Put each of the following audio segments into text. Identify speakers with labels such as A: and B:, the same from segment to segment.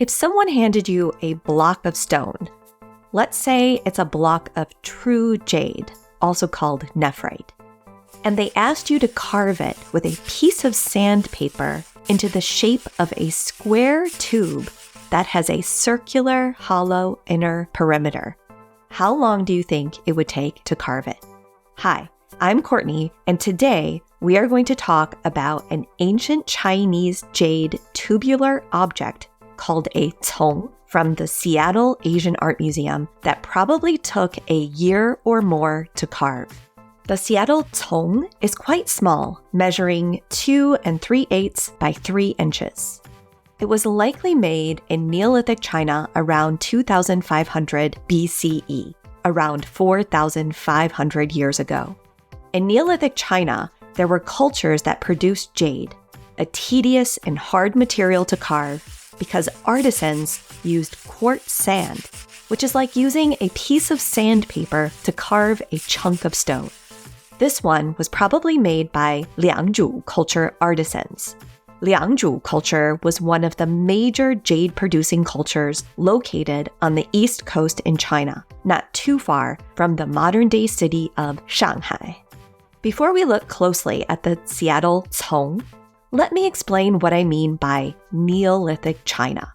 A: If someone handed you a block of stone, let's say it's a block of true jade, also called nephrite, and they asked you to carve it with a piece of sandpaper into the shape of a square tube that has a circular, hollow inner perimeter, how long do you think it would take to carve it? Hi, I'm Courtney, and today we are going to talk about an ancient Chinese jade tubular object called a cong from the Seattle Asian Art Museum that probably took a year or more to carve. The Seattle cong is quite small, measuring 2 3/8 by 3 inches. It was likely made in Neolithic China around 2500 BCE, around 4,500 years ago. In Neolithic China, there were cultures that produced jade, a tedious and hard material to carve because artisans used quartz sand, which is like using a piece of sandpaper to carve a chunk of stone. This one was probably made by Liangzhu culture artisans. Liangzhu culture was one of the major jade-producing cultures located on the east coast in China, not too far from the modern-day city of Shanghai. Before we look closely at the Seattle cong, let me explain what I mean by Neolithic China.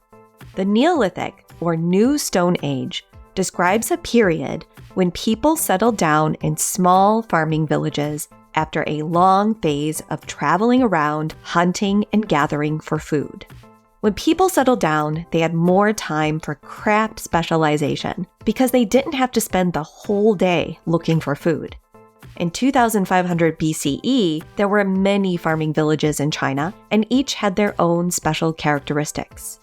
A: The Neolithic, or New Stone Age, describes a period when people settled down in small farming villages after a long phase of traveling around, hunting, and gathering for food. When people settled down, they had more time for craft specialization because they didn't have to spend the whole day looking for food. In 2500 BCE, there were many farming villages in China, and each had their own special characteristics.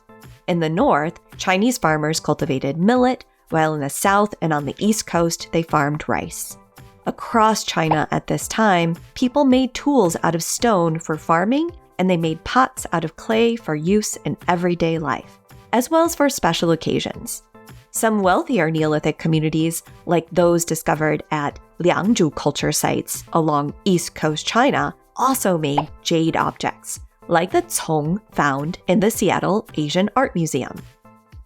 A: In the north, Chinese farmers cultivated millet, while in the south and on the east coast, they farmed rice. Across China at this time, people made tools out of stone for farming, and they made pots out of clay for use in everyday life, as well as for special occasions. Some wealthier Neolithic communities, like those discovered at Liangzhu culture sites along East Coast China, also made jade objects, like the cong found in the Seattle Asian Art Museum.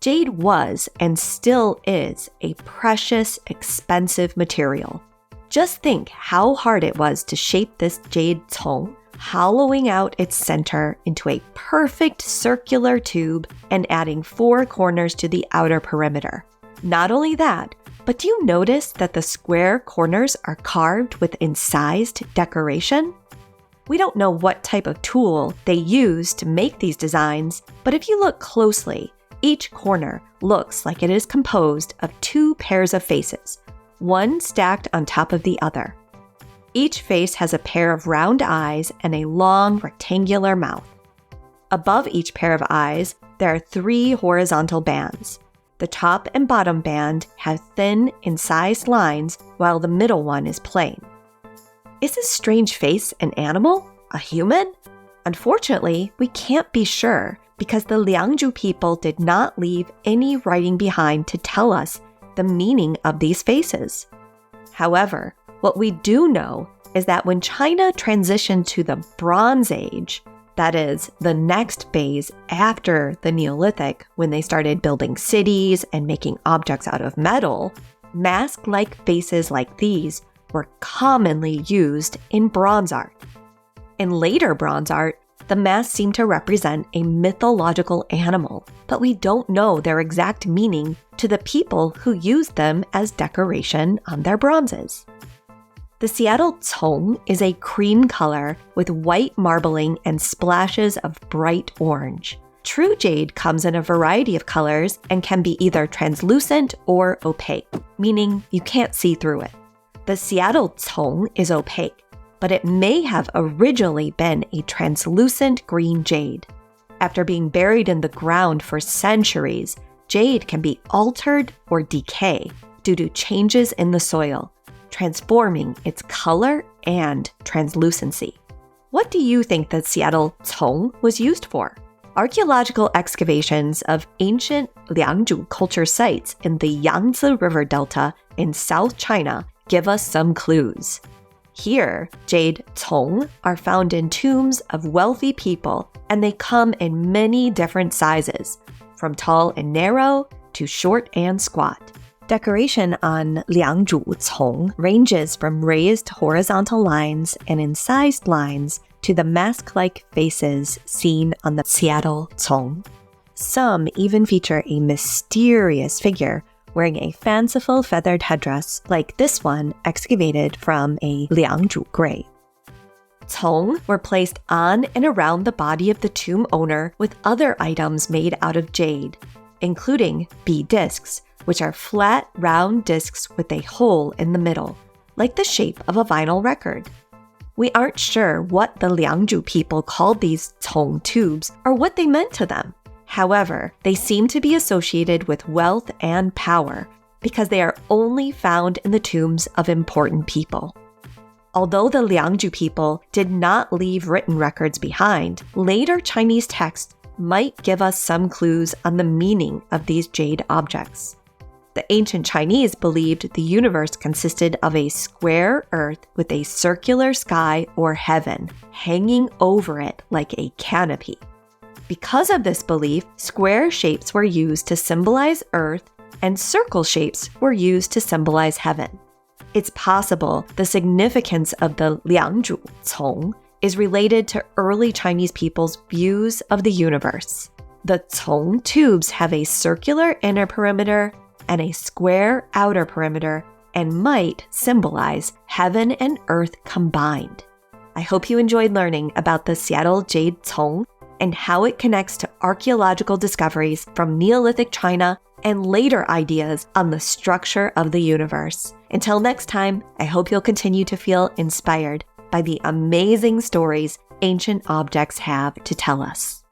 A: Jade was and still is a precious, expensive material. Just think how hard it was to shape this jade cong, hollowing out its center into a perfect circular tube and adding 4 corners to the outer perimeter. Not only that, but do you notice that the square corners are carved with incised decoration? We don't know what type of tool they used to make these designs, but if you look closely, each corner looks like it is composed of 2 pairs of faces, one stacked on top of the other. Each face has a pair of round eyes and a long rectangular mouth. Above each pair of eyes, there are 3 horizontal bands. The top and bottom band have thin, incised lines, while the middle one is plain. Is this strange face an animal? A human? Unfortunately, we can't be sure because the Liangzhu people did not leave any writing behind to tell us the meaning of these faces. However, what we do know is that when China transitioned to the Bronze Age, that is, the next phase after the Neolithic, when they started building cities and making objects out of metal, mask-like faces like these were commonly used in bronze art. In later bronze art, the masks seem to represent a mythological animal, but we don't know their exact meaning to the people who used them as decoration on their bronzes. The Seattle cong is a cream color with white marbling and splashes of bright orange. True jade comes in a variety of colors and can be either translucent or opaque, meaning you can't see through it. The Seattle cong is opaque, but it may have originally been a translucent green jade. After being buried in the ground for centuries, jade can be altered or decay due to changes in the soil, transforming its color and translucency. What do you think the Seattle cong was used for? Archaeological excavations of ancient Liangzhu culture sites in the Yangzi River Delta in South China give us some clues. Here, jade cong are found in tombs of wealthy people, and they come in many different sizes, from tall and narrow to short and squat. Decoration on Liangzhu cong ranges from raised horizontal lines and incised lines to the mask-like faces seen on the Seattle cong. Some even feature a mysterious figure wearing a fanciful feathered headdress like this one excavated from a Liangzhu grave. Cong were placed on and around the body of the tomb owner with other items made out of jade, including bead discs, which are flat, round discs with a hole in the middle, like the shape of a vinyl record. We aren't sure what the Liangzhu people called these cong tubes or what they meant to them. However, they seem to be associated with wealth and power because they are only found in the tombs of important people. Although the Liangzhu people did not leave written records behind, later Chinese texts might give us some clues on the meaning of these jade objects. The ancient Chinese believed the universe consisted of a square earth with a circular sky or heaven hanging over it like a canopy. Because of this belief, square shapes were used to symbolize earth and circle shapes were used to symbolize heaven. It's possible the significance of the Liangzhu cong is related to early Chinese people's views of the universe. The cong tubes have a circular inner perimeter and a square outer perimeter and might symbolize heaven and earth combined. I hope you enjoyed learning about the Seattle jade cong and how it connects to archaeological discoveries from Neolithic China and later ideas on the structure of the universe. Until next time, I hope you'll continue to feel inspired by the amazing stories ancient objects have to tell us.